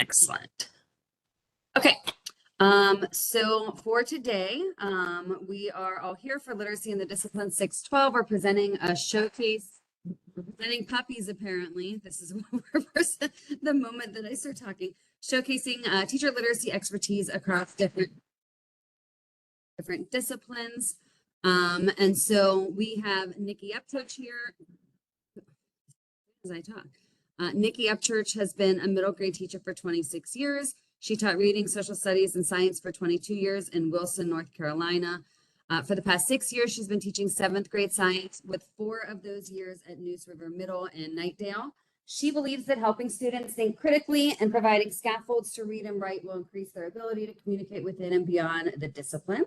Excellent. Okay. So for today, we are all here for Literacy in the Discipline 612. We're presenting a showcase. We're presenting puppies, apparently. This is the moment that I start talking. Showcasing teacher literacy expertise across different disciplines. And so we have Nikki Upchurch here. As I talk. Nikki Upchurch has been a middle grade teacher for 26 years. She taught reading, social studies, and science for 22 years in Wilson, North Carolina. For the past 6 years, she's been teaching 7th grade science, with 4 of those years at Neuse River Middle in Nightdale. She believes that helping students think critically and providing scaffolds to read and write will increase their ability to communicate within and beyond the discipline.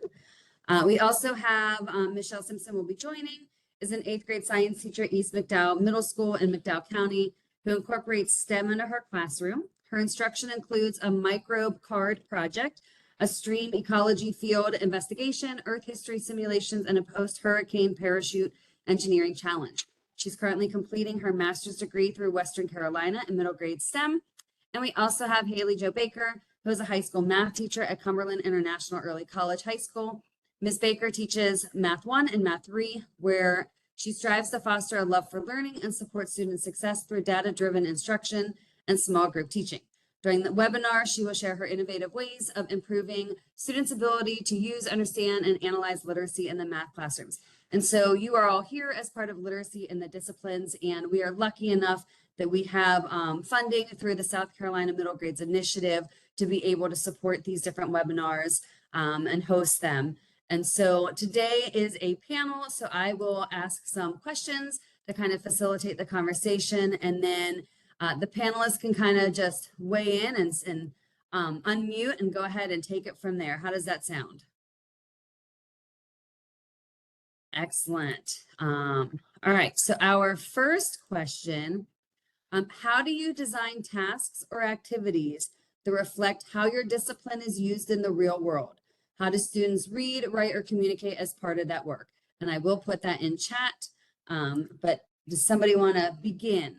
We also have Michelle Simpson will be joining, is an 8th grade science teacher at East McDowell Middle School in McDowell County, who incorporates STEM into her classroom. Her instruction includes a microbe card project, a stream ecology field investigation, earth history simulations, and a post-hurricane parachute engineering challenge. She's currently completing her master's degree through Western Carolina in middle grade STEM. And we also have Haleigh Jo Baker, who is a high school math teacher at Cumberland International Early College High School. Ms. Baker teaches Math 1 and Math 3, where she strives to foster a love for learning and support student success through data-driven instruction and small group teaching. During the webinar, she will share her innovative ways of improving students' ability to use, understand, and analyze literacy in the math classrooms. And so you are all here as part of Literacy in the Disciplines, and we are lucky enough that we have funding through the South Carolina Middle Grades Initiative to be able to support these different webinars and host them. And so today is a panel, so I will ask some questions to kind of facilitate the conversation, and then the panelists can kind of just weigh in and unmute and go ahead and take it from there. How does that sound? Excellent. All right, so our first question, how do you design tasks or activities that reflect how your discipline is used in the real world? How do students read, write, or communicate as part of that work? And I will put that in chat, but does somebody want to begin?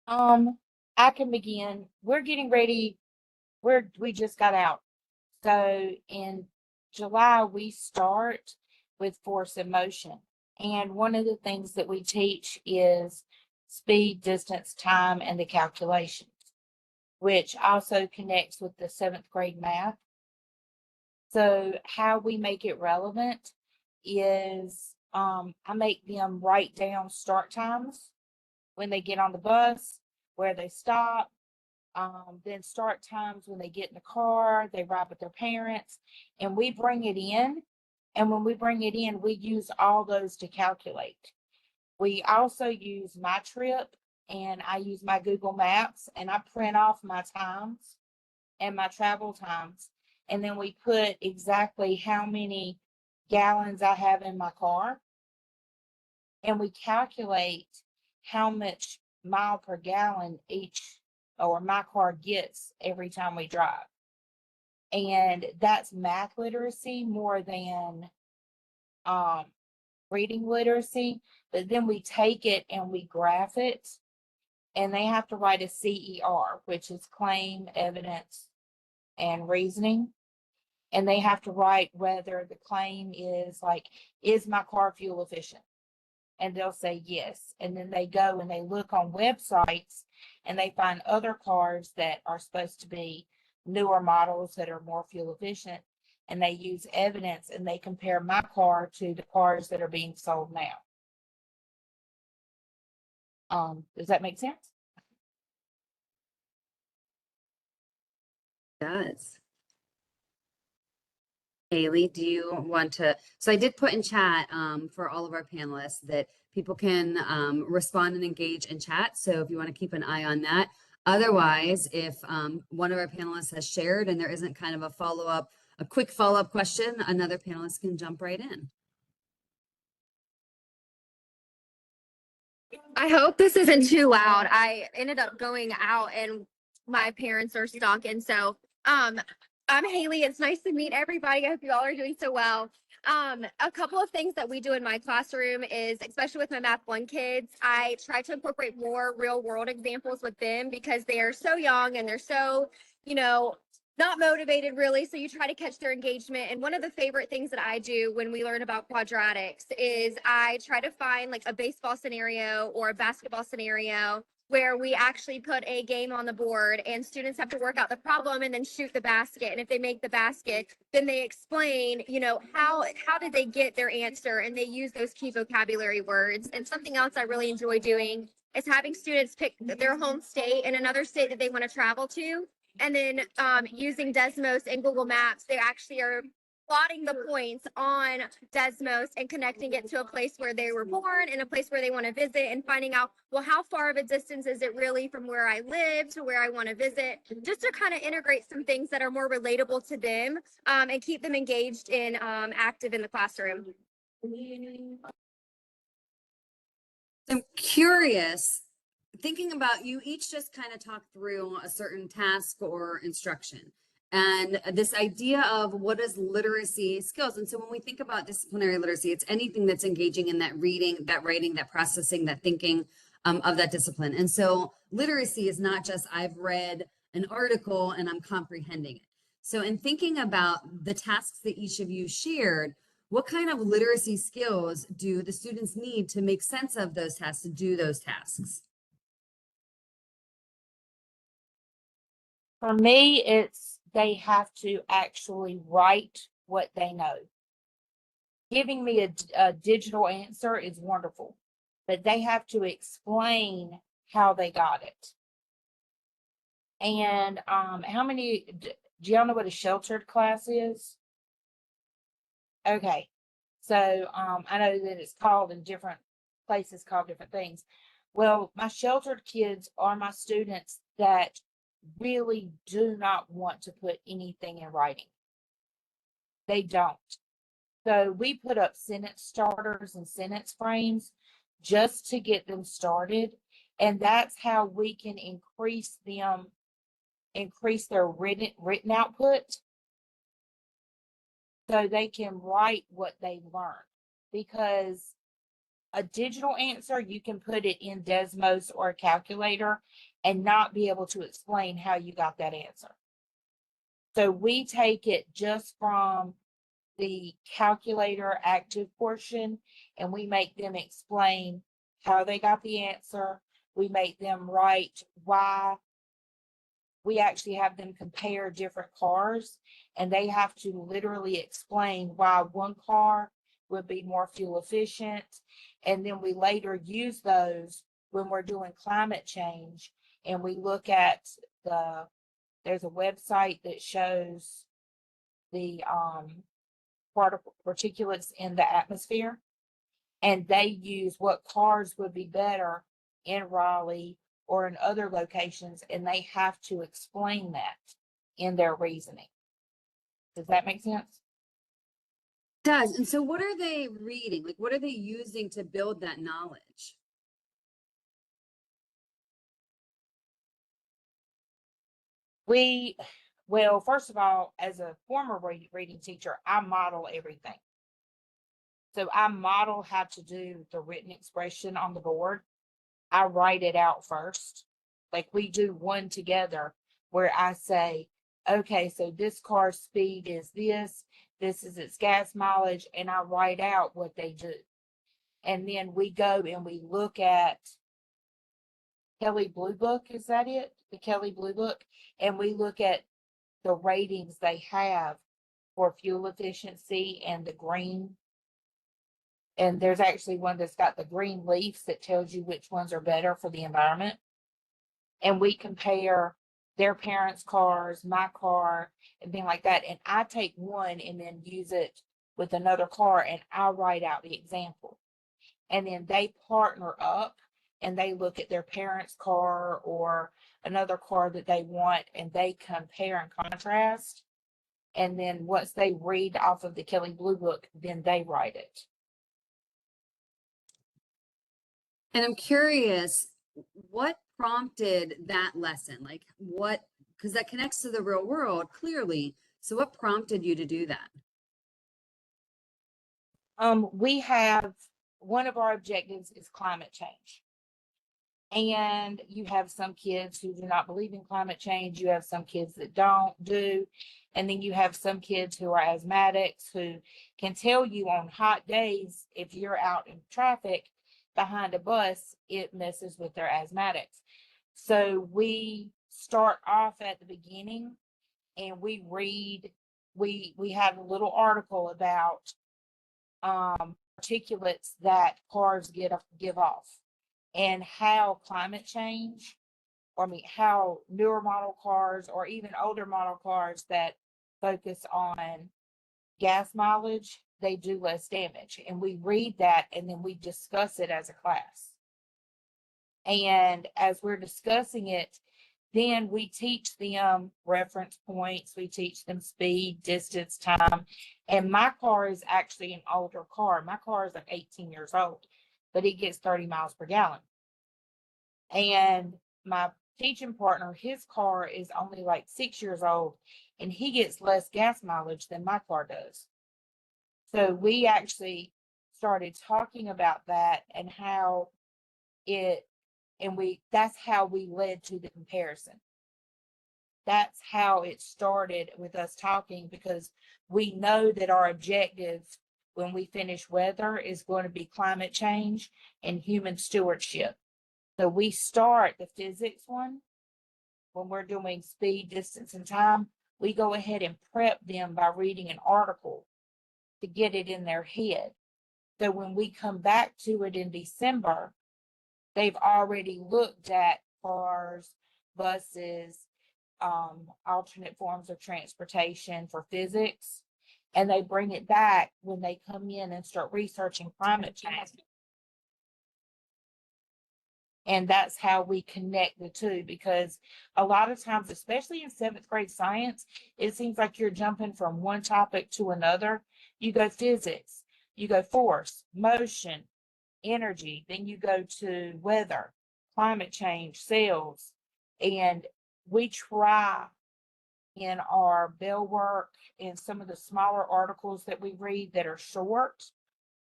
I can begin. We're getting ready. We just got out. So in July, we start with force and motion. And one of the things that we teach is speed, distance, time, and the calculations, which also connects with the 7th grade math. So how we make it relevant is I make them write down start times when they get on the bus, where they stop, then start times when they get in the car, they ride with their parents, and we bring it in. And when we bring it in, we use all those to calculate. We also use My Trip, and I use my Google Maps, and I print off my times and my travel times. And then we put exactly how many gallons I have in my car. And we calculate how much mile per gallon my car gets every time we drive. And that's math literacy more than reading literacy. But then we take it and we graph it, and they have to write a CER, which is claim, evidence, and reasoning. And they have to write whether the claim is like, is my car fuel efficient? And they'll say yes. And then they go and they look on websites and they find other cars that are supposed to be newer models that are more fuel efficient. And they use evidence and they compare my car to the cars that are being sold now. Does that make sense? It does. Haleigh, do you want to? So I did put in chat for all of our panelists that people can respond and engage in chat. So if you want to keep an eye on that. Otherwise, if one of our panelists has shared and there isn't kind of a quick follow-up question, another panelist can jump right in. I hope this isn't too loud. I ended up going out and my parents are stuck. And so I'm Haleigh. It's nice to meet everybody. I hope you all are doing so well. A couple of things that we do in my classroom is, especially with my Math 1 kids, I try to incorporate more real world examples with them because they are so young and they're so, you know, not motivated really. So you try to catch their engagement. And one of the favorite things that I do when we learn about quadratics is I try to find like a baseball scenario or a basketball scenario where we actually put a game on the board and students have to work out the problem and then shoot the basket. And if they make the basket, then they explain, you know, how did they get their answer, and they use those key vocabulary words. And something else I really enjoy doing is having students pick their home state and another state that they want to travel to. And then using Desmos and Google Maps, they actually are plotting the points on Desmos and connecting it to a place where they were born and a place where they want to visit, and finding out, well, how far of a distance is it really from where I live to where I want to visit, just to kind of integrate some things that are more relatable to them, and keep them engaged and active in the classroom. I'm curious, thinking about, you each just kind of talked through a certain task or instruction and this idea of what is literacy skills. And so when we think about disciplinary literacy, it's anything that's engaging in that reading, that writing, that processing, that thinking of that discipline. And so literacy is not just I've read an article and I'm comprehending it. So in thinking about the tasks that each of you shared, what kind of literacy skills do the students need to make sense of those tasks, to do those tasks? For me, it's they have to actually write what they know. Giving me a digital answer is wonderful, but they have to explain how they got it. And how many, do y'all know what a sheltered class is? Okay, so I know that it's called in different places, called different things. Well, my sheltered kids are my students that really do not want to put anything in writing. They don't. So we put up sentence starters and sentence frames just to get them started. And that's how we can increase their written output, so they can write what they learn. Because a digital answer, you can put it in Desmos or a calculator and not be able to explain how you got that answer. So we take it just from the calculator active portion and we make them explain how they got the answer. We make them write why. We actually have them compare different cars, and they have to literally explain why one car would be more fuel efficient. And then we later use those when we're doing climate change, and we look at there's a website that shows the particulates in the atmosphere, and they use what cars would be better in Raleigh or in other locations, and they have to explain that in their reasoning. Does that make sense? It does. And so what are they reading? Like, what are they using to build that knowledge? Well, first of all, as a former reading teacher, I model everything. So I model how to do the written expression on the board. I write it out first. Like we do one together where I say, okay, so this car's speed is this is its gas mileage, and I write out what they do. And then we go and we look at Haleigh Blue Book, is that it? The Haleigh Blue Book. And we look at the ratings they have for fuel efficiency and the green. And there's actually one that's got the green leaves that tells you which ones are better for the environment. And we compare their parents' cars, my car, and things like that. And I take one and then use it with another car, and I write out the example. And then they partner up and they look at their parents' car or another car that they want, and they compare and contrast. And then once they read off of the Haleigh Blue Book, then they write it. And I'm curious, what prompted that lesson? Like what, because that connects to the real world clearly. So what prompted you to do that? We have, one of our objectives is climate change. And you have some kids who do not believe in climate change. You have some kids that do. And then you have some kids who are asthmatics who can tell you on hot days, if you're out in traffic behind a bus, it messes with their asthmatics. So we start off at the beginning and we read, we have a little article about particulates that cars give off, and how climate change, or how newer model cars or even older model cars that focus on gas mileage, they do less damage. And we read that and then we discuss it as a class. And as we're discussing it, then we teach them reference points, we teach them speed, distance, time. And my car is actually an older car. My car is like 18 years old, but it gets 30 miles per gallon. And my teaching partner, his car is only like 6 years old, and he gets less gas mileage than my car does. So we actually started talking about that and how that's how we led to the comparison. That's how it started with us talking, because we know that our objective when we finish weather is going to be climate change and human stewardship. So we start the physics one when we're doing speed, distance, and time. We go ahead and prep them by reading an article to get it in their head. So when we come back to it in December, they've already looked at cars, buses, alternate forms of transportation for physics, and they bring it back when they come in and start researching climate change. And that's how we connect the two, because a lot of times, especially in 7th grade science, it seems like you're jumping from one topic to another. You go physics, you go force, motion, energy, then you go to weather, climate change, cells. And we try in our bell work and some of the smaller articles that we read that are short,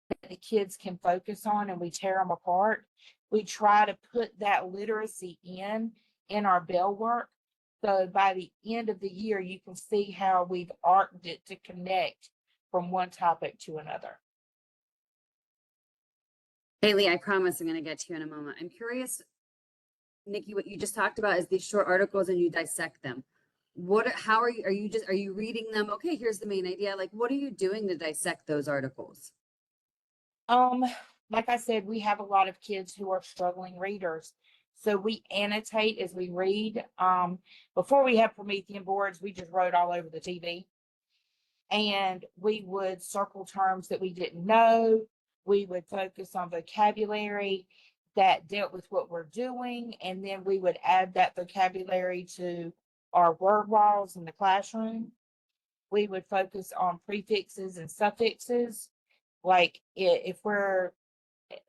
that the kids can focus on, and we tear them apart. We try to put that literacy in our bell work. So by the end of the year, you can see how we've arced it to connect from one topic to another. Haleigh, I promise I'm going to get to you in a moment. I'm curious, Nikki, what you just talked about is these short articles and you dissect them. How are you reading them? Okay, here's the main idea. Like, what are you doing to dissect those articles? Like I said, we have a lot of kids who are struggling readers. So we annotate as we read. Before we had Promethean boards, we just wrote all over the TV. And we would circle terms that we didn't know. We would focus on vocabulary that dealt with what we're doing. And then we would add that vocabulary to our word walls in the classroom. We would focus on prefixes and suffixes. Like if we're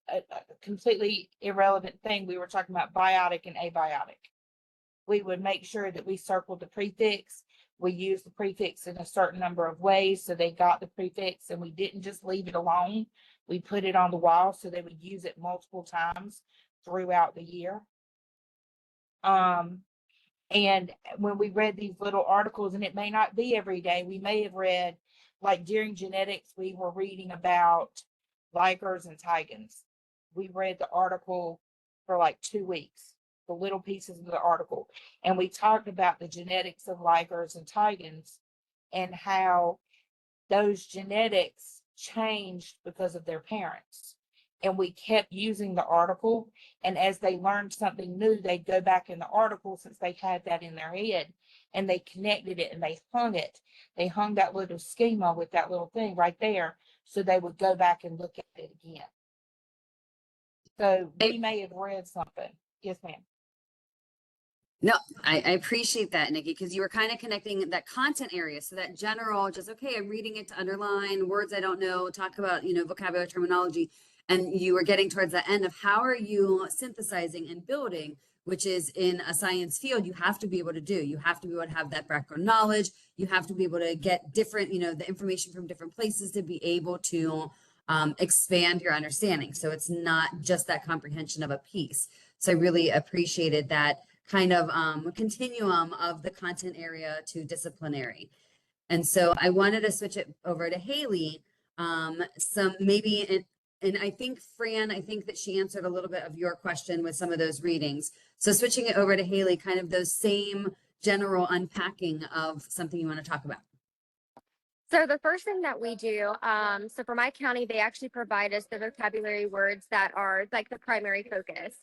a completely irrelevant thing, we were talking about biotic and abiotic, we would make sure that we circled the prefix. We used the prefix in a certain number of ways so they got the prefix, and we didn't just leave it alone. We put it on the wall so they would use it multiple times throughout the year. And when we read these little articles, and it may not be every day, we may have read, like during genetics, we were reading about ligers and tigans. We read the article for like 2 weeks, the little pieces of the article. And we talked about the genetics of ligers and tigans and how those genetics changed because of their parents. And we kept using the article. And as they learned something new, they'd go back in the article, since they had that in their head, and they connected it and they hung it. They hung that little schema with that little thing right there. So they would go back and look at it again. So we may have read something. Yes, ma'am. No, I appreciate that, Nikki, because you were kind of connecting that content area. So that general, just, okay, I'm reading it to underline words I don't know, talk about, vocabulary, terminology. And you were getting towards the end of how are you synthesizing and building, which is in a science field, you have to be able to do. You have to be able to have that background knowledge. You have to be able to get different, the information from different places to be able to expand your understanding. So it's not just that comprehension of a piece. So I really appreciated that kind of continuum of the content area to disciplinary. And so I wanted to switch it over to Haleigh. Some maybe, and I think Fran, I think that she answered a little bit of your question with some of those readings. So switching it over to Haleigh, kind of those same general unpacking of something you want to talk about. So the first thing that we do, so for my county, they actually provide us the vocabulary words that are like the primary focus.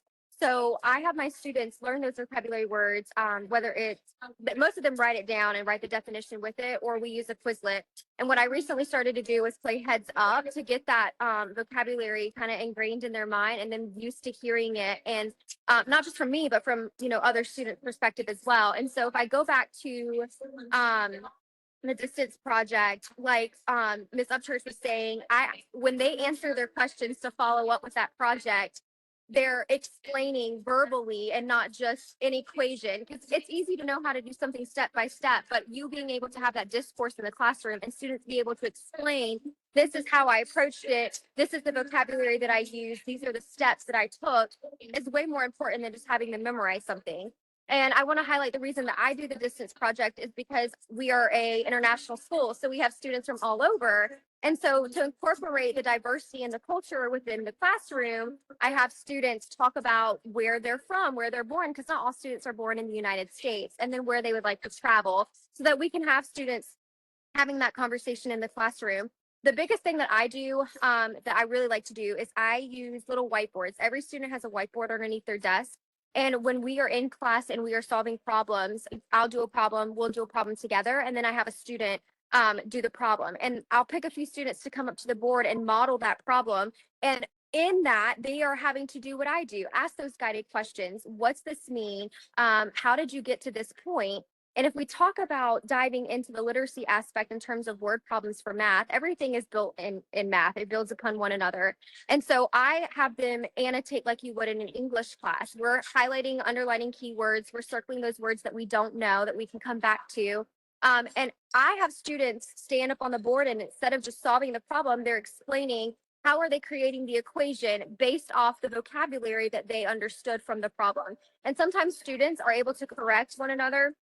So I have my students learn those vocabulary words, whether it's, most of them write it down and write the definition with it, or we use a Quizlet. And what I recently started to do is play heads up to get that vocabulary kind of ingrained in their mind and then used to hearing it. And not just from me, but from, other student perspective as well. And so if I go back to the distance project, like Ms. Upchurch was saying, when they answer their questions to follow up with that project, they're explaining verbally and not just an equation, because it's easy to know how to do something step by step, but you being able to have that discourse in the classroom and students be able to explain, this is how I approached it, this is the vocabulary that I used, these are the steps that I took, is way more important than just having them memorize something. And I want to highlight the reason that I do the distance project is because we are a international school. So we have students from all over. And so to incorporate the diversity and the culture within the classroom, I have students talk about where they're from, where they're born, because not all students are born in the United States, and then where they would like to travel, so that we can have students having that conversation in the classroom. The biggest thing that I do that I really like to do is I use little whiteboards. Every student has a whiteboard underneath their desk. And when we are in class and we are solving problems, I'll do a problem, we'll do a problem together, and then I have a student do the problem. And I'll pick a few students to come up to the board and model that problem. And in that, they are having to do what I do, ask those guided questions. What's this mean? How did you get to this point? And if we talk about diving into the literacy aspect in terms of word problems for math, everything is built in math. It builds upon one another. And so I have them annotate like you would in an English class. We're highlighting, underlining keywords. We're circling those words that we don't know that we can come back to. And I have students stand up on the board, and instead of just solving the problem, they're explaining how are they creating the equation based off the vocabulary that they understood from the problem. And sometimes students are able to correct one another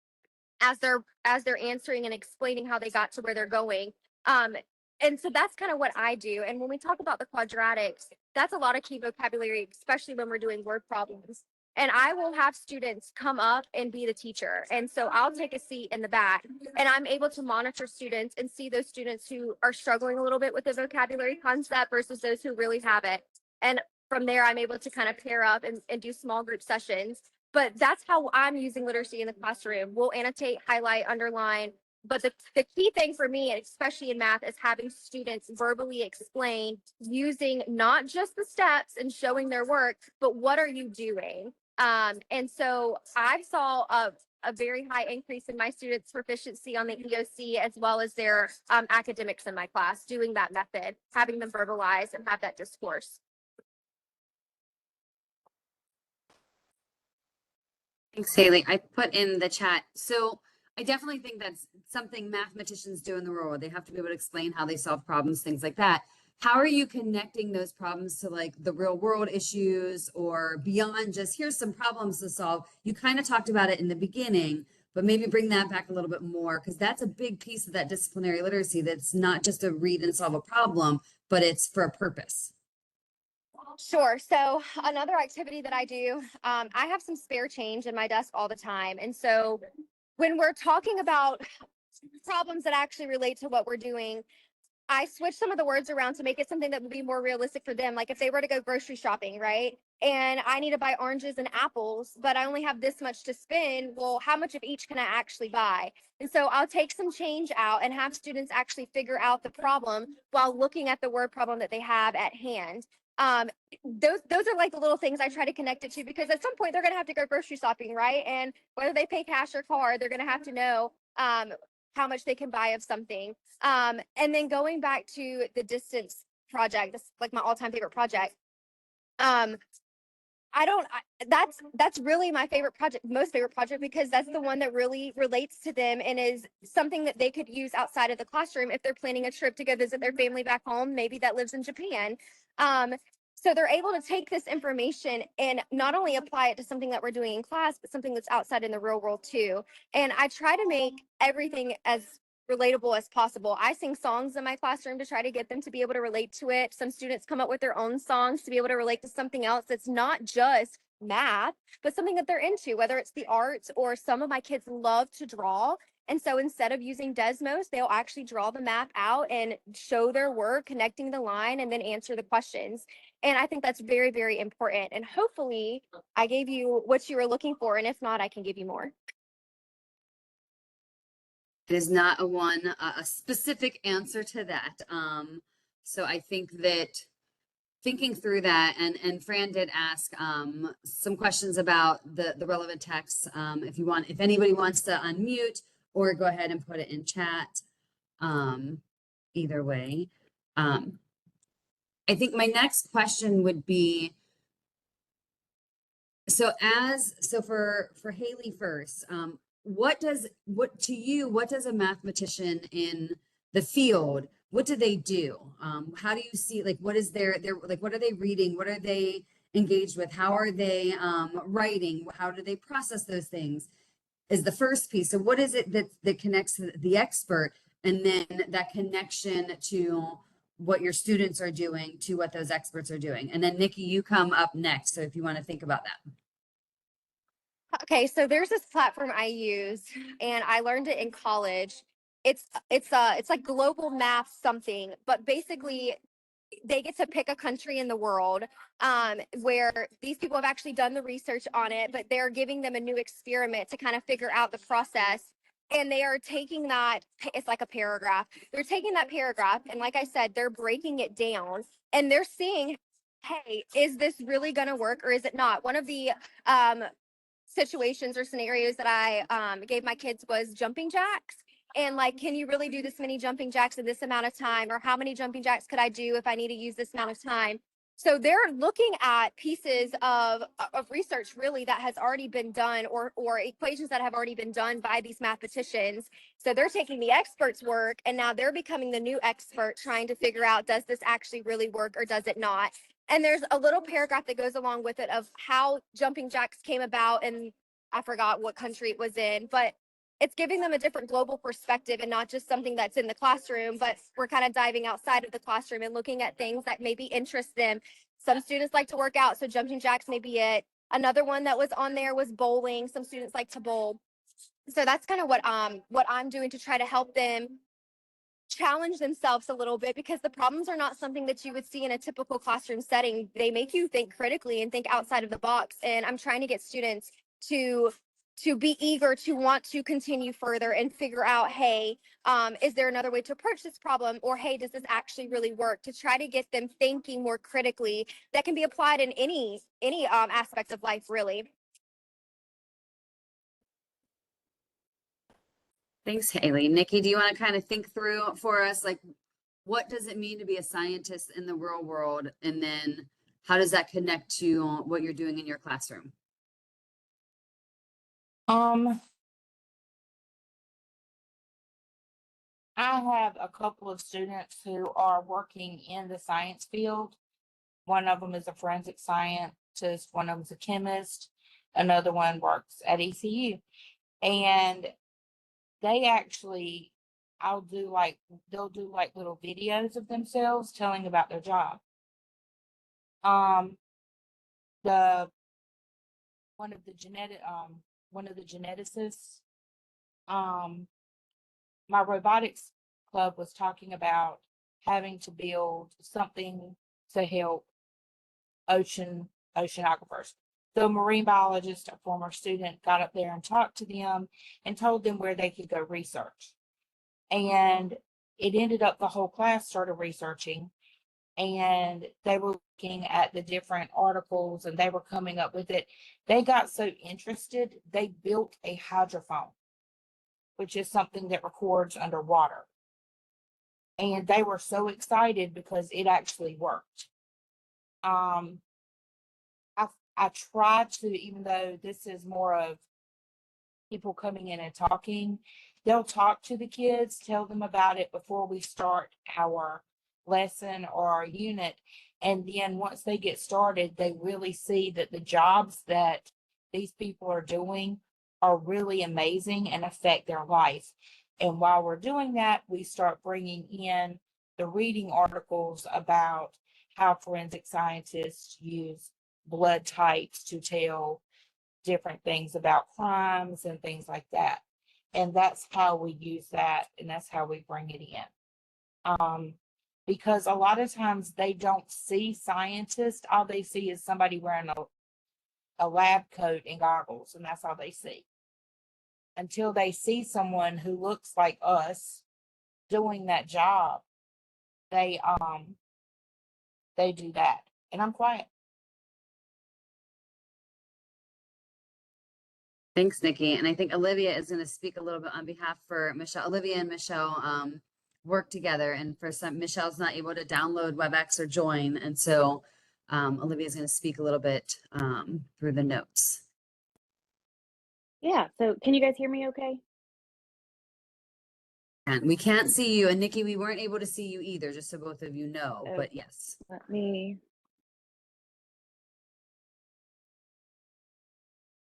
as they're answering and explaining how they got to where they're going. And so that's kind of what I do. And when we talk about the quadratics, that's a lot of key vocabulary, especially when we're doing word problems. And I will have students come up and be the teacher. And so I'll take a seat in the back, and I'm able to monitor students and see those students who are struggling a little bit with the vocabulary concept versus those who really have it. And from there, I'm able to kind of pair up and do small group sessions. But that's how I'm using literacy in the classroom. We'll annotate, highlight, underline. But the key thing for me, and especially in math, is having students verbally explain using not just the steps and showing their work, but what are you doing? And so I saw a very high increase in my students' proficiency on the EOC, as well as their academics in my class, doing that method, having them verbalize and have that discourse. Thanks, Haleigh. I put in the chat. So I definitely think that's something mathematicians do in the real world. They have to be able to explain how they solve problems, things like that. How are you connecting those problems to like the real world issues or beyond just here's some problems to solve? You kind of talked about it in the beginning, but maybe bring that back a little bit more, because that's a big piece of that disciplinary literacy. That's not just to read and solve a problem, but it's for a purpose. Sure. So another activity that I do, I have some spare change in my desk all the time. And so when we're talking about problems that actually relate to what we're doing, I switch some of the words around to make it something that would be more realistic for them. Like if they were to go grocery shopping, right? And I need to buy oranges and apples, but I only have this much to spend. Well, how much of each can I actually buy? And so I'll take some change out and have students actually figure out the problem while looking at the word problem that they have at hand. Those are like the little things I try to connect it to, because at some point they're going to have to go grocery shopping, right? And whether they pay cash or card, they're going to have to know how much they can buy of something. And then going back to the distance project, this is like my all-time favorite project. That's really my favorite project, most favorite project, because that's the one that really relates to them and is something that they could use outside of the classroom if they're planning a trip to go visit their family back home, maybe that lives in Japan. So they're able to take this information and not only apply it to something that we're doing in class, but something that's outside in the real world too. And I try to make everything as relatable as possible. I sing songs in my classroom to try to get them to be able to relate to it. Some students come up with their own songs to be able to relate to something else that's not just math, but something that they're into, whether it's the arts, or some of my kids love to draw. And so instead of using Desmos, they'll actually draw the map out and show their work, connecting the line, and then answer the questions. And I think that's very, very important. And hopefully I gave you what you were looking for. And if not, I can give you more. It is not a specific answer to that. So I think that thinking through that, and Fran did ask some questions about the relevant texts. If anybody wants to unmute or go ahead and put it in chat, either way. I think my next question would be, so for Haleigh first, what does a mathematician in the field, what do they do? How do you see, like, what is their like, what are they reading? What are they engaged with? How are they writing? How do they process those things is the first piece. So what is it that connects the expert, and then that connection to what your students are doing to what those experts are doing? And then Nikki, you come up next. So if you want to think about that. Okay, so there's this platform I use, and I learned it in college. It's like global math something, but basically they get to pick a country in the world where these people have actually done the research on it, but they're giving them a new experiment to kind of figure out the process. And they are taking that, it's like a paragraph. They're taking that paragraph, and like I said, they're breaking it down, and they're seeing, hey, is this really going to work or is it not? One of the situations or scenarios that I gave my kids was jumping jacks. And like, can you really do this many jumping jacks in this amount of time? Or how many jumping jacks could I do if I need to use this amount of time? So they're looking at pieces of research really that has already been done, or equations that have already been done by these mathematicians. So they're taking the experts' work and now they're becoming the new expert, trying to figure out, does this actually really work or does it not? And there's a little paragraph that goes along with it of how jumping jacks came about, and I forgot what country it was in, but it's giving them a different global perspective and not just something that's in the classroom, but we're kind of diving outside of the classroom and looking at things that maybe interest them. Some students like to work out, so jumping jacks may be it. Another one that was on there was bowling. Some students like to bowl. So that's kind of what I'm doing to try to help them challenge themselves a little bit, because the problems are not something that you would see in a typical classroom setting. They make you think critically and think outside of the box. And I'm trying to get students to be eager to want to continue further and figure out, hey, is there another way to approach this problem? Or, hey, does this actually really work? To try to get them thinking more critically that can be applied in any aspect of life, really. Thanks, Haleigh. Nikki, do you want to kind of think through for us, like, what does it mean to be a scientist in the real world? And then how does that connect to what you're doing in your classroom? I have a couple of students who are working in the science field. One of them is a forensic scientist, one of them is a chemist, another one works at ECU. And they actually, they'll do like little videos of themselves telling about their job. The one of the geneticists, my robotics club was talking about having to build something to help oceanographers. So a marine biologist, a former student, got up there and talked to them and told them where they could go research. And it ended up the whole class started researching, and they were looking at the different articles and they were coming up with it. They got so interested, they built a hydrophone, which is something that records underwater. And they were so excited because it actually worked. I try to, even though this is more of people coming in and talking, they'll talk to the kids, tell them about it before we start our lesson or our unit. And then once they get started, they really see that the jobs that these people are doing are really amazing and affect their life. And while we're doing that, we start bringing in the reading articles about how forensic scientists use blood types to tell different things about crimes and things like that. And that's how we use that, and that's how we bring it in. Because a lot of times they don't see scientists, all they see is somebody wearing a lab coat and goggles, and that's all they see. Until they see someone who looks like us doing that job, they do that. And I'm quiet. Thanks, Nikki. And I think Olivia is going to speak a little bit on behalf for Michelle. Olivia and Michelle work together, and for some, Michelle's not able to download WebEx or join. And so Olivia is going to speak a little bit through the notes. Yeah, so can you guys hear me okay? And we can't see you. And Nikki, we weren't able to see you either, just so both of you know, Oh. but yes. Let me.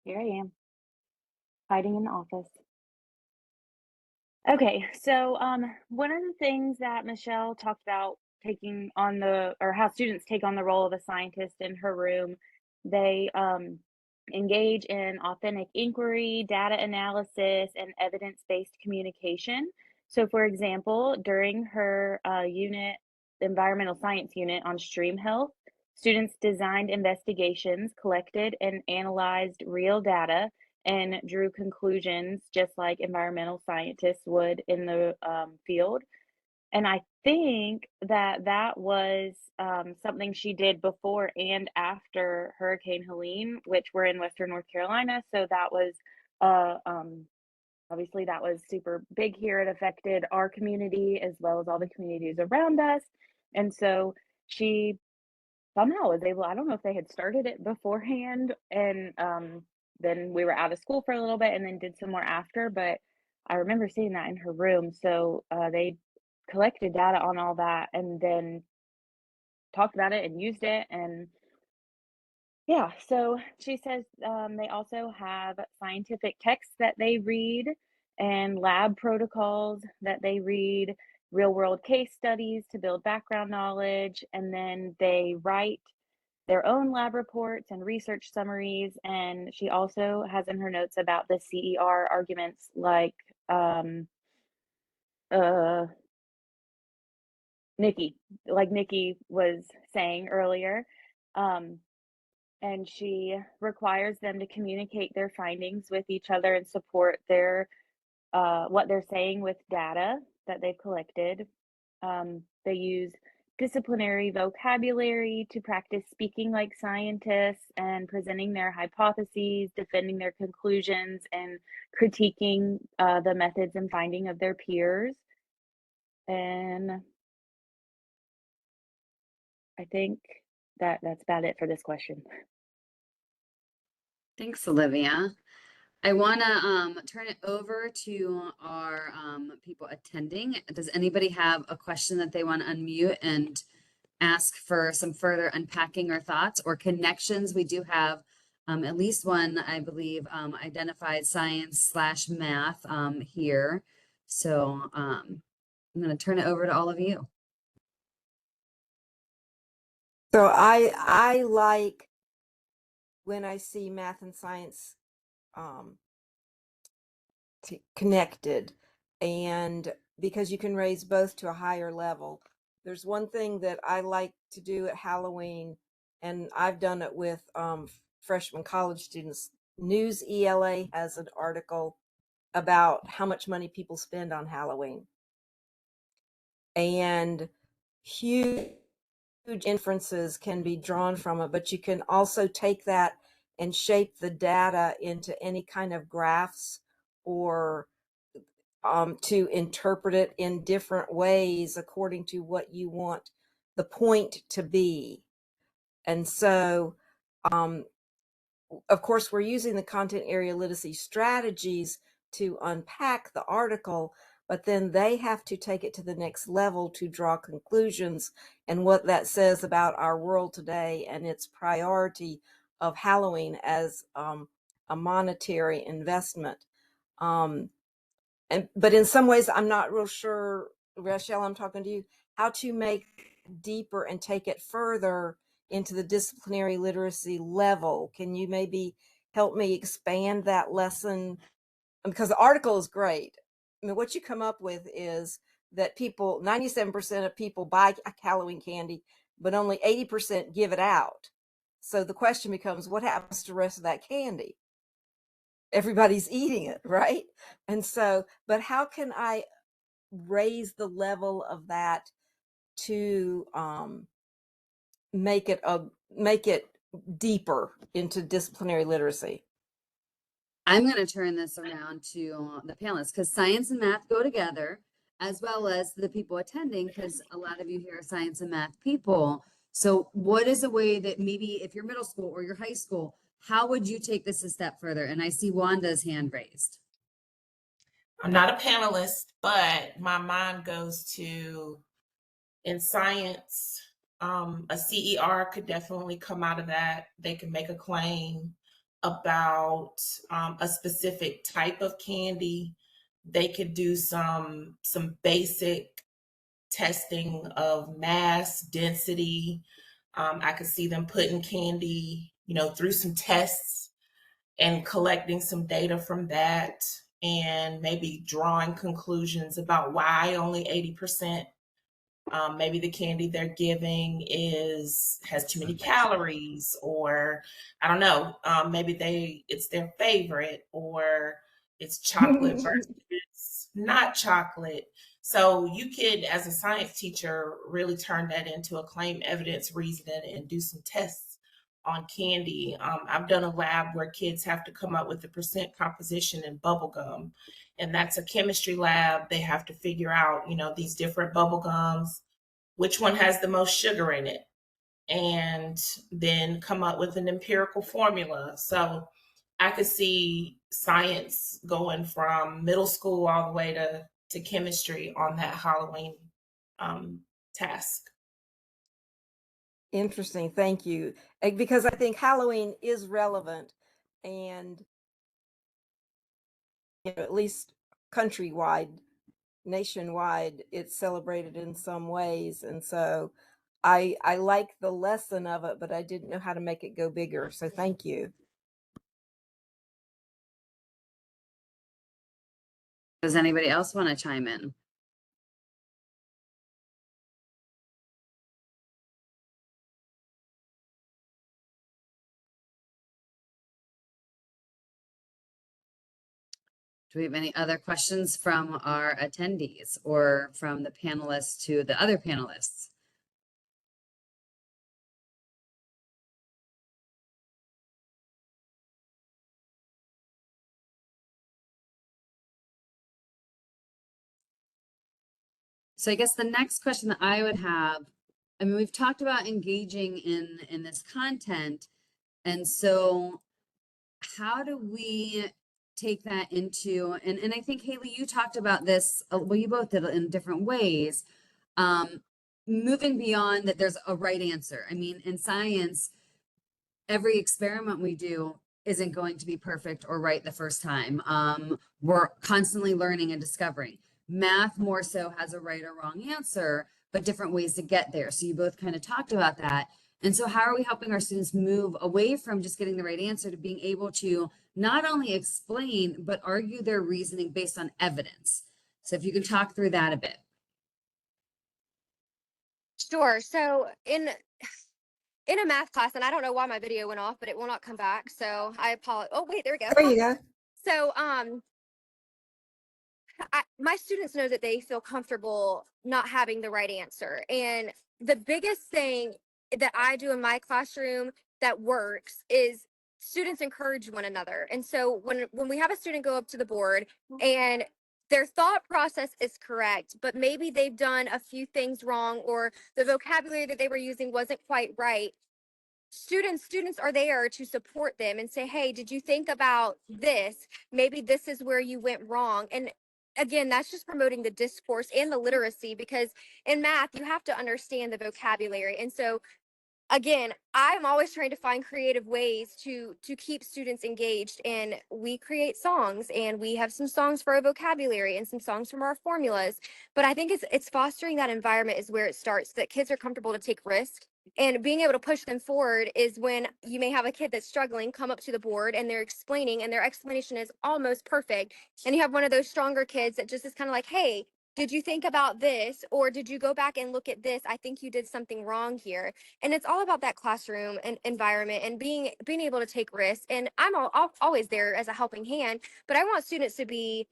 Here I am, hiding in the office. Okay, so one of the things that Michelle talked about taking on or how students take on the role of a scientist in her room, they engage in authentic inquiry, data analysis, and evidence-based communication. So for example, during her unit, environmental science unit on stream health, students designed investigations, collected and analyzed real data, and drew conclusions just like environmental scientists would in the field. And I think that that was something she did before and after Hurricane Helene, which were in Western North Carolina. So that was obviously that was super big here. It affected our community as well as all the communities around us. And so she somehow was able, I don't know if they had started it beforehand and then we were out of school for a little bit and then did some more after, but I remember seeing that in her room. So they collected data on all that and then talked about it and used it. And yeah, so she says they also have scientific texts that they read and lab protocols that they read, real world case studies to build background knowledge, and then they write their own lab reports and research summaries. And she also has in her notes about the CER arguments like Nikki was saying earlier. And she requires them to communicate their findings with each other and support their what they're saying with data that they've collected. They use disciplinary vocabulary to practice speaking like scientists and presenting their hypotheses, defending their conclusions, and critiquing the methods and finding of their peers. And I think that's about it for this question. Thanks, Olivia. I want to turn it over to our people attending. Does anybody have a question that they want to unmute and ask for some further unpacking or thoughts or connections? We do have at least one, I believe, identified science/math here. So I'm going to turn it over to all of you. So I like when I see math and science connected, and because you can raise both to a higher level. There's one thing that I like to do at Halloween, and I've done it with freshman college students. News ELA has an article about how much money people spend on Halloween, and huge inferences can be drawn from it, but you can also take that and shape the data into any kind of graphs or to interpret it in different ways according to what you want the point to be. And so of course, we're using the content area literacy strategies to unpack the article, but then they have to take it to the next level to draw conclusions and what that says about our world today and its priority of Halloween as a monetary investment. But in some ways, I'm not real sure, Rachel, I'm talking to you, how to make deeper and take it further into the disciplinary literacy level. Can you maybe help me expand that lesson? Because the article is great. I mean, what you come up with is that 97% of people buy Halloween candy, but only 80% give it out. So the question becomes, what happens to the rest of that candy? Everybody's eating it, right? And so, but how can I raise the level of that to make it deeper into disciplinary literacy? I'm going to turn this around to the panelists because science and math go together, as well as the people attending, because a lot of you here are science and math people. So what is a way that maybe if you're middle school or you're high school, how would you take this a step further? And I see Wanda's hand raised. I'm not a panelist, but my mind goes to, in science, a CER could definitely come out of that. They can make a claim about a specific type of candy. They could do some basic testing of mass density. I could see them putting candy, through some tests and collecting some data from that, and maybe drawing conclusions about why only 80%. Maybe the candy they're giving has too many calories, or I don't know. Maybe it's their favorite, or it's chocolate versus not chocolate. So you could, as a science teacher, really turn that into a claim evidence reasoning and do some tests on candy. I've done a lab where kids have to come up with the percent composition in bubble gum, and that's a chemistry lab. They have to figure out, these different bubble gums, which one has the most sugar in it, and then come up with an empirical formula. So I could see science going from middle school all the way to chemistry on that Halloween task. Interesting. Thank you. Because I think Halloween is relevant, and at least countrywide, nationwide, it's celebrated in some ways. And so I like the lesson of it, but I didn't know how to make it go bigger. So thank you. Does anybody else want to chime in? Do we have any other questions from our attendees or from the panelists to the other panelists? So I guess the next question that I would have, I mean, we've talked about engaging in this content. And so how do we take that into, and I think Haleigh, you talked about this, well, you both did it in different ways, moving beyond that there's a right answer. I mean, in science, every experiment we do isn't going to be perfect or right the first time. We're constantly learning and discovering. Math more so has a right or wrong answer, but different ways to get there. So you both kind of talked about that. And so how are we helping our students move away from just getting the right answer to being able to not only explain, but argue their reasoning based on evidence? So if you can talk through that a bit. Sure. So in a math class, and I don't know why my video went off, but it will not come back. So I apologize. Oh, wait, there we go. There you go. So, my students know that they feel comfortable not having the right answer. And the biggest thing that I do in my classroom that works is students encourage one another. And so when we have a student go up to the board and their thought process is correct, but maybe they've done a few things wrong, or the vocabulary that they were using wasn't quite right, students are there to support them and say, hey, did you think about this? Maybe this is where you went wrong. And again, that's just promoting the discourse and the literacy, because in math you have to understand the vocabulary. And so again, I'm always trying to find creative ways to keep students engaged, and we create songs, and we have some songs for our vocabulary and some songs from our formulas. But I think it's fostering that environment is where it starts, that kids are comfortable to take risks, and being able to push them forward is when you may have a kid that's struggling come up to the board and they're explaining, and their explanation is almost perfect, and you have one of those stronger kids that just is kind of like, hey, did you think about this, or did you go back and look at this? I think you did something wrong here. And it's all about that classroom and environment and being able to take risks. And always there as a helping hand, but I want students to be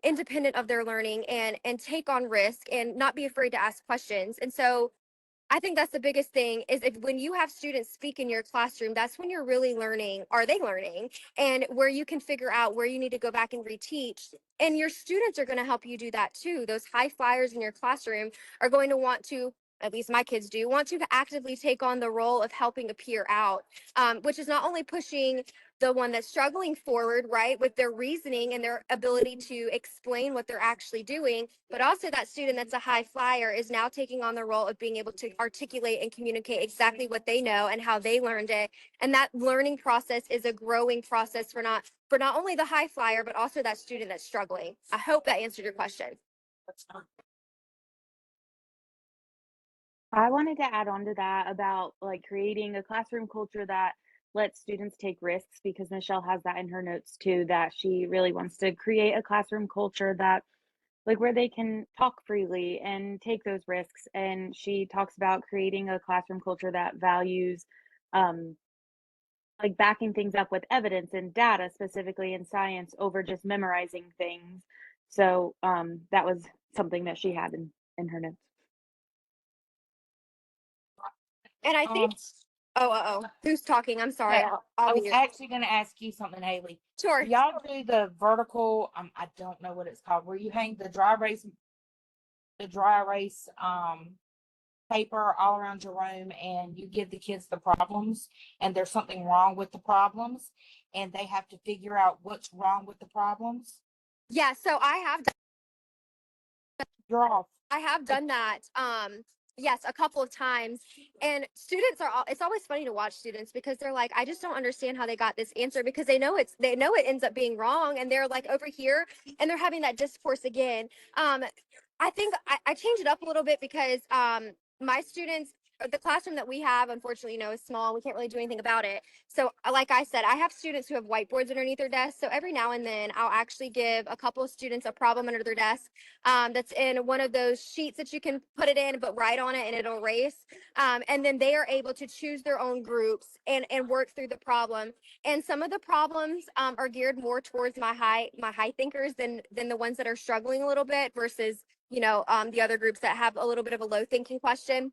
independent of their learning and take on risk and not be afraid to ask questions. And so I think that's the biggest thing is if when you have students speak in your classroom, that's when you're really learning, are they learning? And where you can figure out where you need to go back and reteach. And your students are going to help you do that too. Those high flyers in your classroom are going to want to, at least my kids do, want to actively take on the role of helping a peer out, which is not only pushing the one that's struggling forward, right, with their reasoning and their ability to explain what they're actually doing, but also that student that's a high flyer is now taking on the role of being able to articulate and communicate exactly what they know and how they learned it. And that learning process is a growing process for not only the high flyer, but also that student that's struggling. I hope that answered your question. I wanted to add on to that about like creating a classroom culture that lets students take risks, because Michelle has that in her notes too, that she really wants to create a classroom culture that like where they can talk freely and take those risks. And she talks about creating a classroom culture that values um, like backing things up with evidence and data, specifically in science, over just memorizing things. So that was something that she had in her notes. And I think, who's talking? I'm sorry. Yeah, I I'll was be actually going to ask you something, Haleigh. sure. Do y'all do the vertical, I don't know what it's called, where you hang the dry erase paper all around your room, and you give the kids the problems, and there's something wrong with the problems, and they have to figure out what's wrong with the problems? Yeah, so Draw. I have done that. Yes, a couple of times. And students it's always funny to watch students because they're like, I just don't understand how they got this answer, because they know it ends up being wrong, and they're like over here and they're having that discourse again. I think I change it up a little bit because my students, the classroom that we have, unfortunately, is small. We can't really do anything about it. So like I said, I have students who have whiteboards underneath their desks. So every now and then I'll actually give a couple of students a problem under their desk that's in one of those sheets that you can put it in, but write on it and it'll erase. And then they are able to choose their own groups and work through the problem. And some of the problems are geared more towards my high thinkers than the ones that are struggling a little bit versus, the other groups that have a little bit of a low thinking question.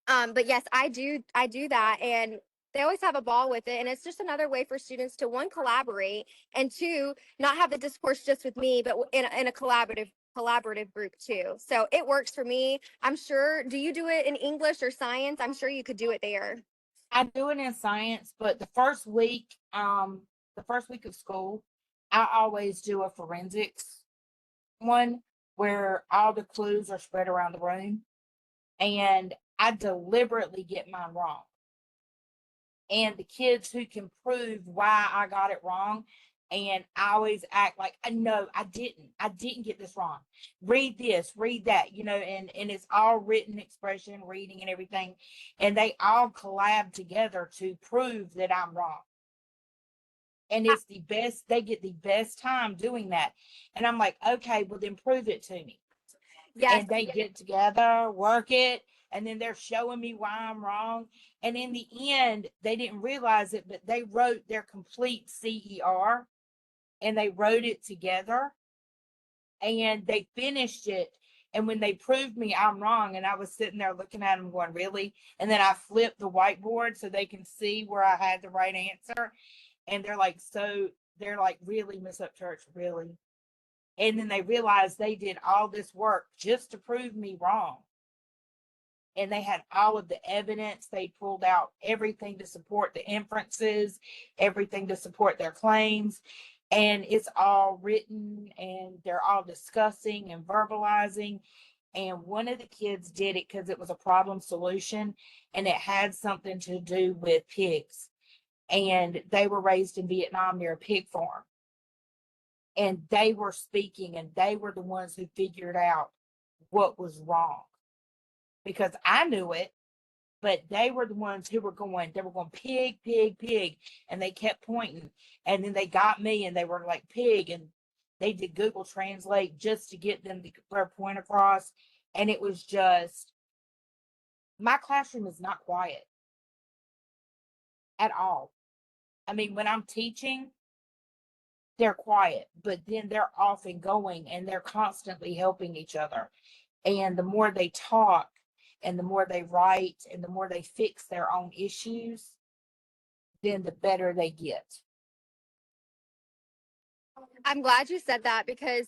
But yes, I do that, and they always have a ball with it. And it's just another way for students to, one, collaborate, and two, not have the discourse just with me, but in a collaborative group too. So it works for me. I'm sure. Do you do it in English or science? I'm sure you could do it there. I do it in science, but the first week of school, I always do a forensics one where all the clues are spread around the room, and I deliberately get mine wrong. And the kids who can prove why I got it wrong, and I always act like, no, I didn't get this wrong. Read this, read that, and it's all written expression, reading and everything. And they all collab together to prove that I'm wrong. And it's the best, they get the best time doing that. And I'm like, okay, well then prove it to me. Yes. And they get together, work it, and then they're showing me why I'm wrong. And in the end, they didn't realize it, but they wrote their complete CER, and they wrote it together, and they finished it. And when they proved me I'm wrong, and I was sitting there looking at them going, really? And then I flipped the whiteboard so they can see where I had the right answer. And they're like, really, Miss Upchurch, really? And then they realized they did all this work just to prove me wrong. and they had all of the evidence. They pulled out everything to support the inferences, everything to support their claims. And it's all written, and they're all discussing and verbalizing. And one of the kids did it because it was a problem solution, and it had something to do with pigs. And they were raised in Vietnam near a pig farm. And they were speaking, and they were the ones who figured out what was wrong. Because I knew it, but they were the ones who were going, pig, pig, pig. And they kept pointing. And then they got me, and they were like, pig. And they did Google Translate just to get them to get their point across. And it was just, my classroom is not quiet at all. I mean, when I'm teaching, they're quiet, but then they're off and going, and they're constantly helping each other. And the more they talk, and the more they write, and the more they fix their own issues, then the better they get. I'm glad you said that, because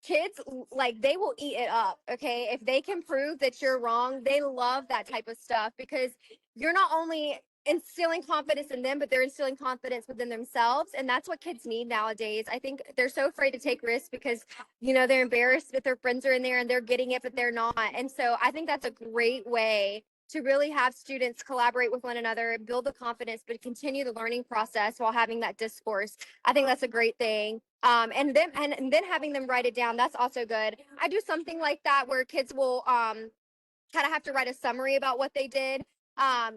kids, like, they will eat it up. Okay, if they can prove that you're wrong, they love that type of stuff, because you're not only instilling confidence in them, but they're instilling confidence within themselves. And that's what kids need nowadays. I think they're so afraid to take risks because, they're embarrassed that their friends are in there and they're getting it, but they're not. And so I think that's a great way to really have students collaborate with one another, build the confidence, but continue the learning process while having that discourse. I think that's a great thing. And then having them write it down, that's also good. I do something like that where kids will kind of have to write a summary about what they did,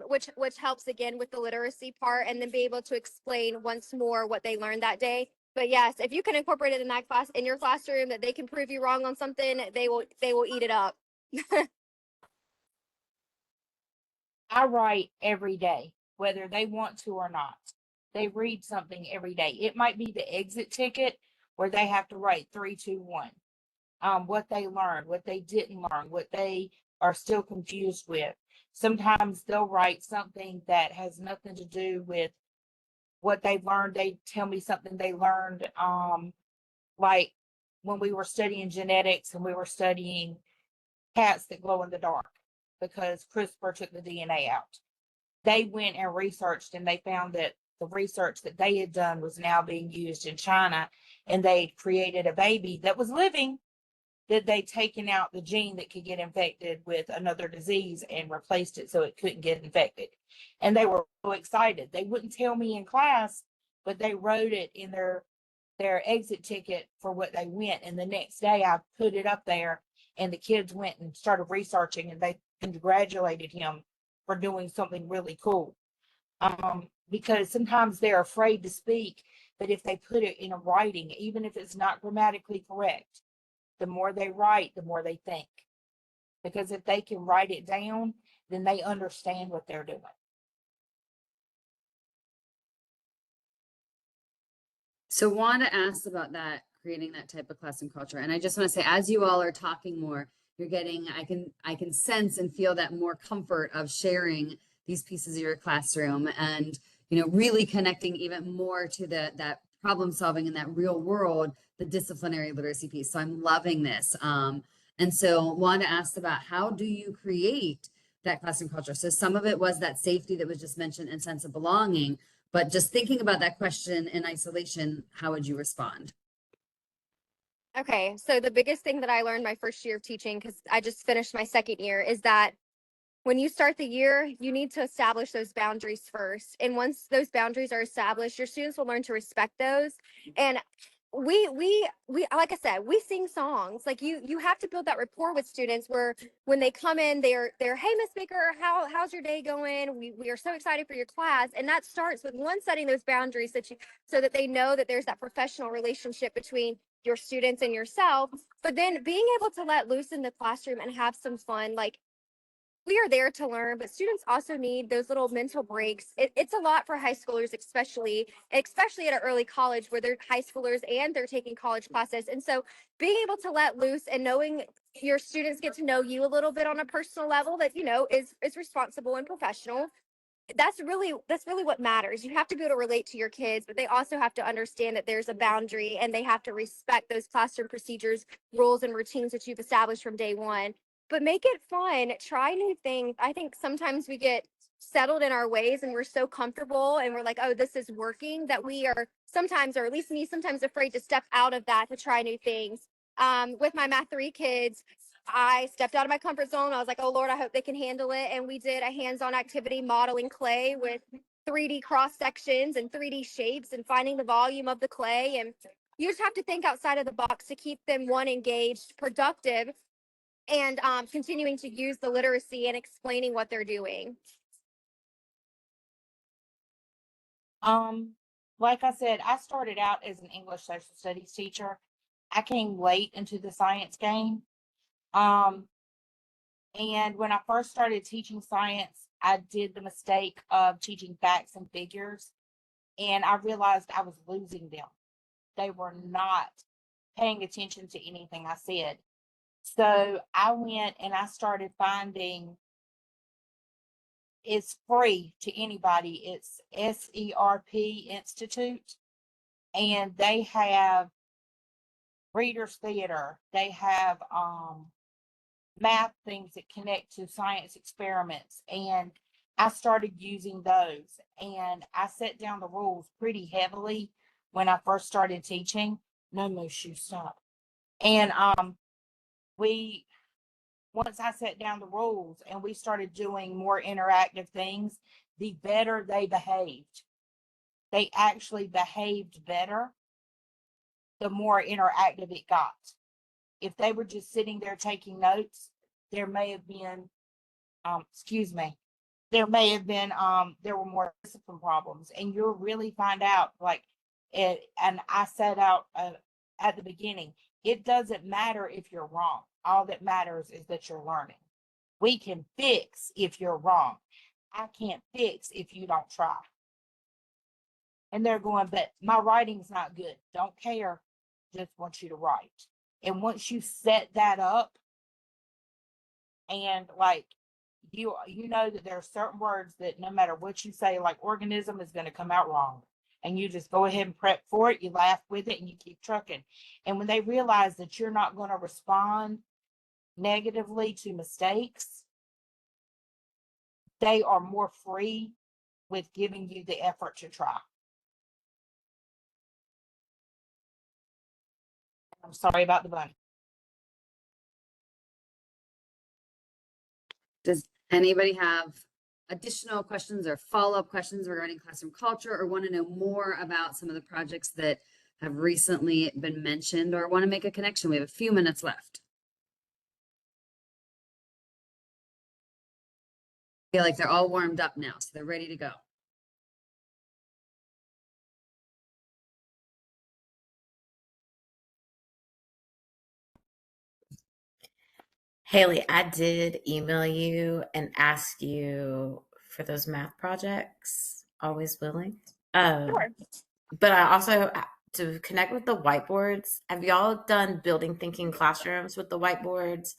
which helps again with the literacy part, and then be able to explain once more what they learned that day. But yes, if you can incorporate it in that class, in your classroom, that they can prove you wrong on something, they will eat it up. I write every day, whether they want to or not. They read something every day. It might be the exit ticket where they have to write 3, 2, 1. What they learned, what they didn't learn, what they are still confused with. Sometimes they'll write something that has nothing to do with what they've learned. They tell me something they learned, like when we were studying genetics and we were studying cats that glow in the dark because CRISPR took the DNA out. They went and researched, and they found that the research that they had done was now being used in China, and they created a baby that was living, that they'd taken out the gene that could get infected with another disease and replaced it so it couldn't get infected. And they were so excited. They wouldn't tell me in class, but they wrote it in their exit ticket for what they went. And the next day I put it up there, and the kids went and started researching, and they congratulated him for doing something really cool. Because sometimes they're afraid to speak, but if they put it in a writing, even if it's not grammatically correct, the more they write, the more they think. Because if they can write it down, then they understand what they're doing. So Wanda asked about that, creating that type of classroom culture. And I just want to say, as you all are talking more, you're getting, I can sense and feel that more comfort of sharing these pieces of your classroom, and, really connecting even more to that problem solving in that real world, the disciplinary literacy piece. So I'm loving this. And so Wanda asked about, how do you create that classroom culture? So some of it was that safety that was just mentioned and sense of belonging, but just thinking about that question in isolation, how would you respond? Okay, so the biggest thing that I learned my first year of teaching, because I just finished my second year, is that when you start the year, you need to establish those boundaries first. And once those boundaries are established, your students will learn to respect those. And we like I said, we sing songs. Like, you have to build that rapport with students, where when they come in, they're hey, Miss Baker, how's your day going? We are so excited for your class. And that starts with one, setting those boundaries so that they know that there's that professional relationship between your students and yourself. But then being able to let loose in the classroom and have some fun. Like, we are there to learn, but students also need those little mental breaks. It's a lot for high schoolers, especially at an early college where they're high schoolers and they're taking college classes. And so being able to let loose and knowing your students get to know you a little bit on a personal level that, is responsible and professional. That's really what matters. You have to be able to relate to your kids, but they also have to understand that there's a boundary, and they have to respect those classroom procedures, rules, and routines that you've established from day one. but make it fun. Try new things. I think sometimes we get settled in our ways and we're so comfortable and we're like, oh, this is working, that we are sometimes, or at least me, sometimes afraid to step out of that to try new things. With my Math 3 kids, I stepped out of my comfort zone. I was like, oh Lord, I hope they can handle it. And we did a hands-on activity modeling clay with 3D cross sections and 3D shapes and finding the volume of the clay. And you just have to think outside of the box to keep them, one, engaged, productive, and continuing to use the literacy and explaining what they're doing. Like I said, I started out as an English social studies teacher. I came late into the science game. And when I first started teaching science, I did the mistake of teaching facts and figures, and I realized I was losing them. They were not paying attention to anything I said. So I went and I started finding, it's free to anybody. It's SERP Institute, and they have readers theater. They have math things that connect to science experiments, and I started using those, and I set down the rules pretty heavily when I first started teaching. No, Mushu, stop. And we once I set down the rules and we started doing more interactive things, the better they behaved. They actually behaved better the more interactive it got. If they were just sitting there taking notes, there may have been, there were more discipline problems, and you'll really find out, like it. And I set out at the beginning, it doesn't matter if you're wrong. All that matters is that you're learning. We can fix if you're wrong. I can't fix if you don't try. And they're going, but my writing's not good. Don't care. Just want you to write. And once you set that up, and like you know that there are certain words that no matter what you say, like organism is going to come out wrong. And you just go ahead and prep for it, you laugh with it, and you keep trucking. And when they realize that you're not going to respond negatively to mistakes, they are more free with giving you the effort to try. I'm sorry about the bun. Does anybody have additional questions or follow-up questions regarding classroom culture, or want to know more about some of the projects that have recently been mentioned, or want to make a connection? We have a few minutes left. I feel like they're all warmed up now, so they're ready to go. Haleigh, I did email you and ask you for those math projects. Always willing. Sure. But I also to connect with the whiteboards. Have y'all done building thinking classrooms with the whiteboards?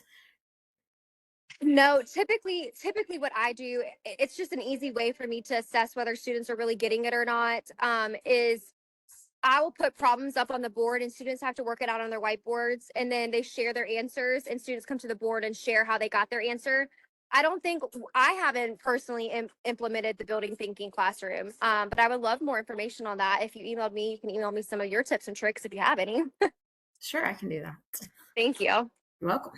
No, typically what I do, it's just an easy way for me to assess whether students are really getting it or not, is I will put problems up on the board and students have to work it out on their whiteboards, and then they share their answers and students come to the board and share how they got their answer. I haven't personally implemented the building thinking classroom, but I would love more information on that. If you emailed me, you can email me some of your tips and tricks if you have any. Sure, I can do that. Thank you. You're welcome.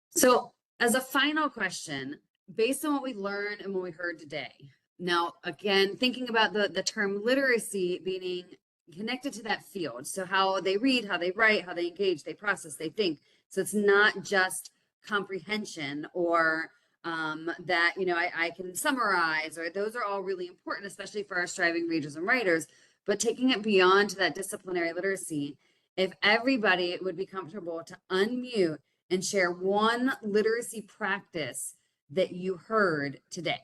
So as a final question, based on what we learned and what we heard today, now, again, thinking about the term literacy being connected to that field. So how they read, how they write, how they engage, they process, they think. So it's not just comprehension or that, I can summarize, or those are all really important, especially for our striving readers and writers. But taking it beyond to that disciplinary literacy, if everybody would be comfortable to unmute and share one literacy practice that you heard today.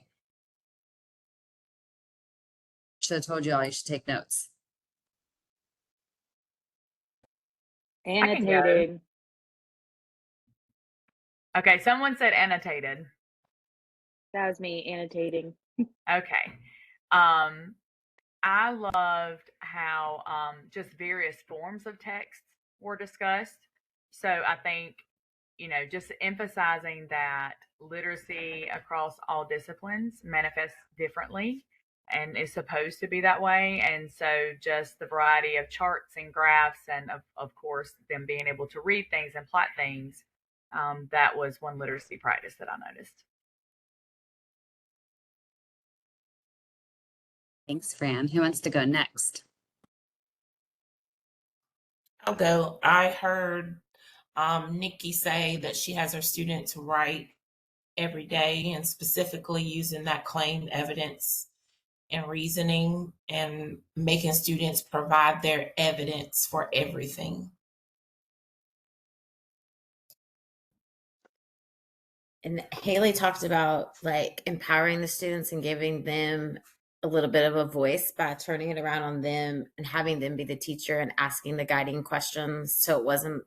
Should have told you all you should take notes. Annotating. Okay, someone said annotated. That was me annotating. Okay. I loved how just various forms of text were discussed. So I think, just emphasizing that literacy across all disciplines manifests differently and is supposed to be that way. And so just the variety of charts and graphs and of course them being able to read things and plot things, that was one literacy practice that I noticed. Thanks, Fran. Who wants to go next? I'll go. I heard Nikki say that she has her students write every day and specifically using that claimed evidence and reasoning and making students provide their evidence for everything. And Haleigh talked about like empowering the students and giving them a little bit of a voice by turning it around on them and having them be the teacher and asking the guiding questions. So it wasn't,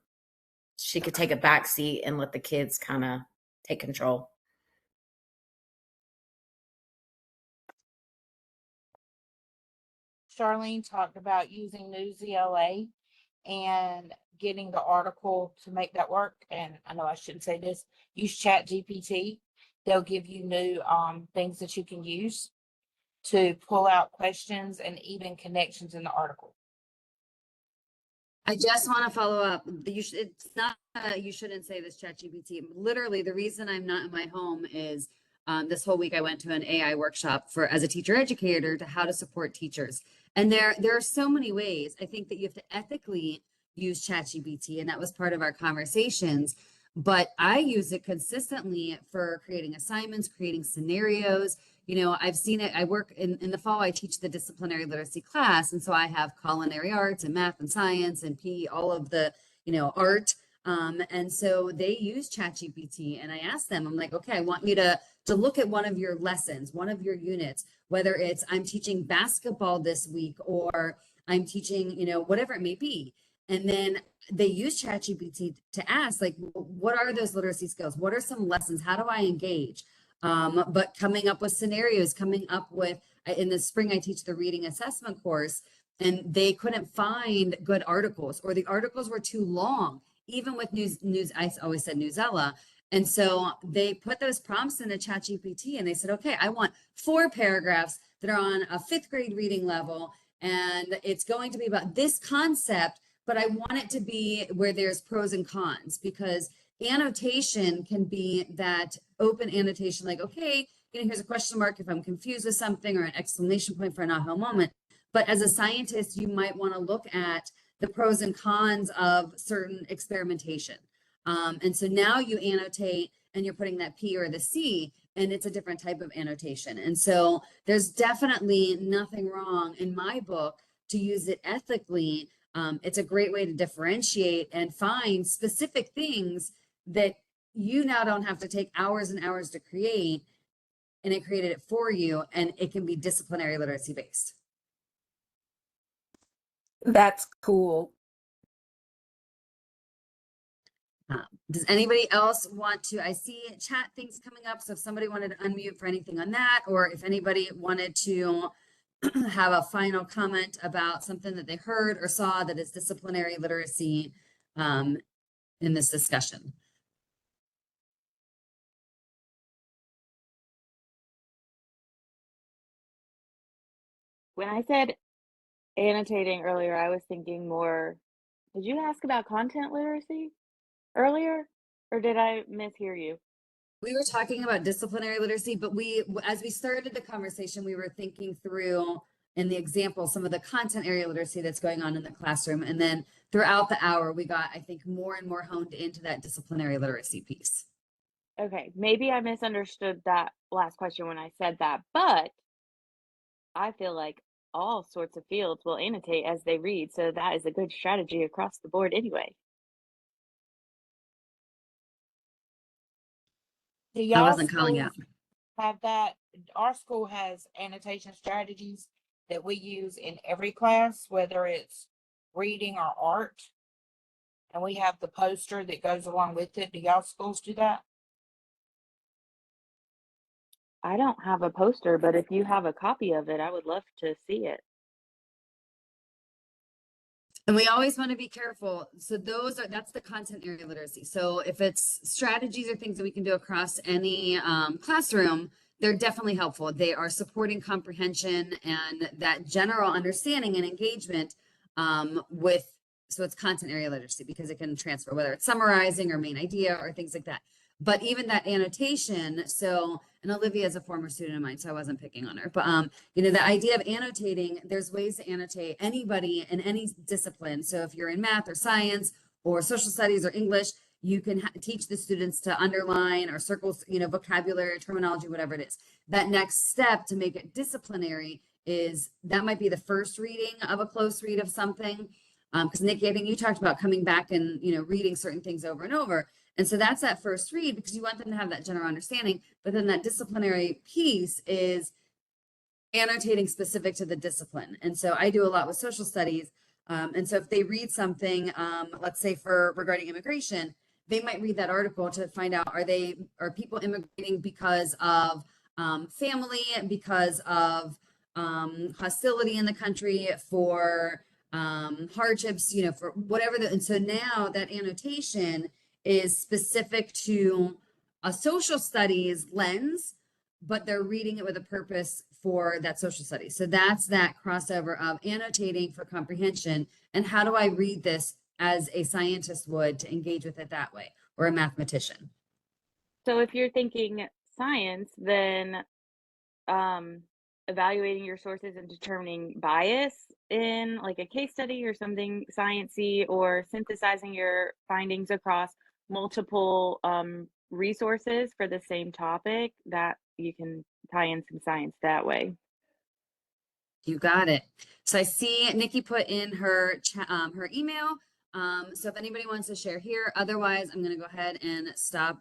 she could take a back seat and let the kids kind of take control. Charlene talked about using Newsela and getting the article to make that work. And I know I shouldn't say this, use Chat GPT. They'll give you new things that you can use to pull out questions and even connections in the article. I just want to follow up. It's not, you shouldn't say this, ChatGPT. Literally, the reason I'm not in my home is this whole week I went to an AI workshop as a teacher educator to how to support teachers. And there are so many ways. I think that you have to ethically use ChatGPT, and that was part of our conversations. But I use it consistently for creating assignments, creating scenarios. I've seen it. I work in the fall, I teach the disciplinary literacy class. And so I have culinary arts and math and science and PE, all of the, art. And so they use ChatGPT, and I ask them, I'm like, okay, I want you to look at one of your lessons, one of your units, whether it's I'm teaching basketball this week or I'm teaching, whatever it may be. And then they use ChatGPT to ask, like, what are those literacy skills? What are some lessons? How do I engage? But coming up with scenarios, coming up with, in the spring, I teach the reading assessment course, and they couldn't find good articles, or the articles were too long, even with news. I always said Newsela. And so they put those prompts into ChatGPT and they said, okay, I want 4 paragraphs that are on a 5th grade reading level. And it's going to be about this concept, but I want it to be where there's pros and cons, because annotation can be that open annotation, like, okay, here's a question mark if I'm confused with something, or an exclamation point for an aha moment. But as a scientist, you might want to look at the pros and cons of certain experimentation. And so now you annotate and you're putting that P or the C, and it's a different type of annotation. And so there's definitely nothing wrong in my book to use it ethically. It's a great way to differentiate and find specific things that you now don't have to take hours and hours to create, and it created it for you, and it can be disciplinary literacy based. That's cool. Does anybody else want to, I see chat things coming up, so if somebody wanted to unmute for anything on that, or if anybody wanted to have a final comment about something that they heard or saw that is disciplinary literacy in this discussion. When I said annotating earlier, I was thinking more, did you ask about content literacy earlier, or did I mishear you? We were talking about disciplinary literacy, but as we started the conversation, we were thinking through in the example some of the content area literacy that's going on in the classroom. And then throughout the hour, we got, I think, more and more honed into that disciplinary literacy piece. Okay, maybe I misunderstood that last question when I said that, but I feel like all sorts of fields will annotate as they read, so that is a good strategy across the board anyway. Do I y'all wasn't calling out. have that? Our school has annotation strategies that we use in every class, whether it's reading or art. And we have the poster that goes along with it. Do y'all schools do that? I don't have a poster, but if you have a copy of it, I would love to see it. And we always want to be careful. So that's the content area literacy. So if it's strategies or things that we can do across any classroom, they're definitely helpful. They are supporting comprehension and that general understanding and engagement so it's content area literacy because it can transfer, whether it's summarizing or main idea or things like that. But even that annotation, and Olivia is a former student of mine, so I wasn't picking on her, but the idea of annotating, there's ways to annotate anybody in any discipline. So if you're in math or science or social studies or English, you can teach the students to underline or circle, vocabulary, terminology, whatever it is. That next step to make it disciplinary is that might be the first reading of a close read of something. Because Nikki, I think you talked about coming back and, reading certain things over and over. And so that's that first read because you want them to have that general understanding. But then that disciplinary piece is annotating specific to the discipline. And so I do a lot with social studies. And so if they read something, let's say regarding immigration, they might read that article to find out, are people immigrating because of family, because of hostility in the country, for hardships, for whatever. And so now that annotation is specific to a social studies lens, but they're reading it with a purpose for that social studies. So that's that crossover of annotating for comprehension. And how do I read this as a scientist would to engage with it that way, or a mathematician? So if you're thinking science, then evaluating your sources and determining bias in like a case study or something sciencey, or synthesizing your findings across multiple resources for the same topic, that you can tie in some science that way. You got it. So I see Nikki put in her her email. So if anybody wants to share here, otherwise I'm going to go ahead and stop.